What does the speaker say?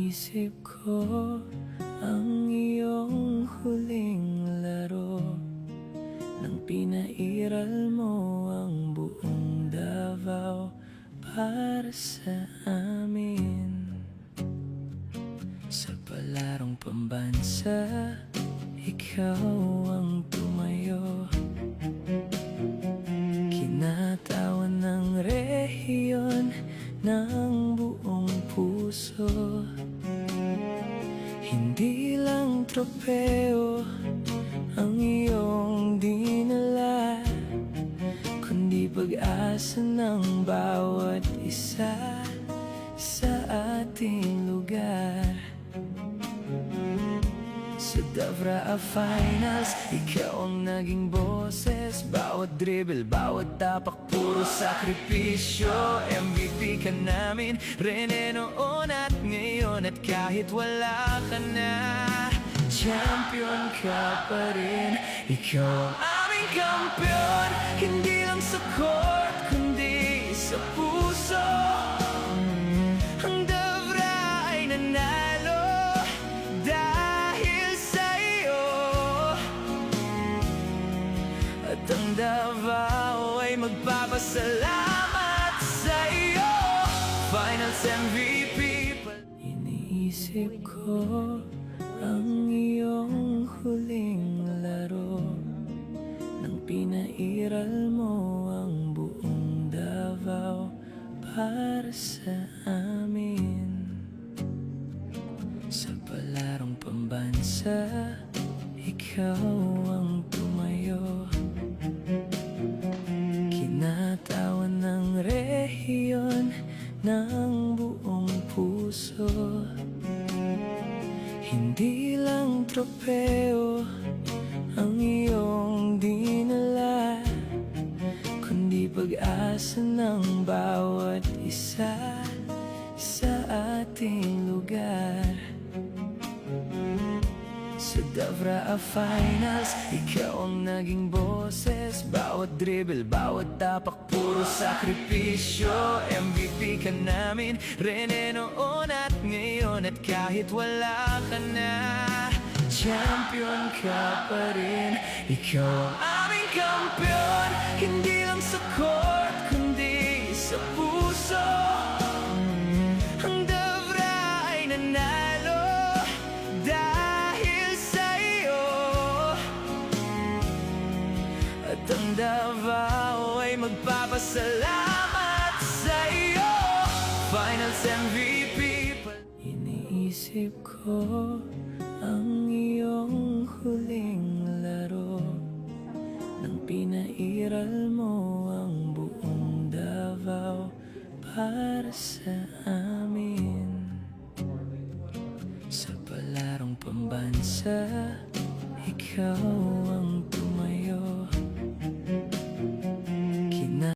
Iniisip ko ang iyong huling laro nang pinairal mo ang buong Davao para sa amin. Sa palarong pambansa, ikaw ang tumayo, kinatawan ng rehiyon ng buong puso. Hindi lang tropeo ang iyong dinala, kundi pag-asa ng bawat isa sa ating lugar. Sa Davao Finals, ikaw ang naging boses. Bawat dribble, bawat tapak, puro sakripisyo. MVP ka namin, Rene noon at ngayon. At kahit wala ka na, champion ka pa rin. Ikaw ang aming kampiyon, hindi lang sa court, kundi sa puso. Ang Davao ay nanalo dahil sa'yo, at ang Davao ay magpapasalamat sa'yo. Finals MVP. Iniisip ko ang iyong huling laro nang pinairal mo ang buong Davao para sa amin. Sa palarong pambansa, ikaw ang tumayo, kinatawan ng rehiyon ng buong puso. Hindi lang tropeo ang iyong dinala, kundi pag-asa ng bawat isa sa ating lugar. Sa Davao Finals, ikaw ang naging boses. Bawat dribble, bawat tapak, puro sakripisyo. MVP ka namin, Rene noon at ngayon. At kahit wala ka na, champion ka pa rin. Ikaw ang aming kampiyon, hindi lang sa court, kundi sa puso. Ang Davao ay nanalo dahil sa'yo, at ang Davao ay magpapasalamat sa'yo. Finals MVP. Iniisip ko ang iyong huling laro nang pinairal mo ang buong Davao para sa amin. Sa palarong pambansa, ikaw ang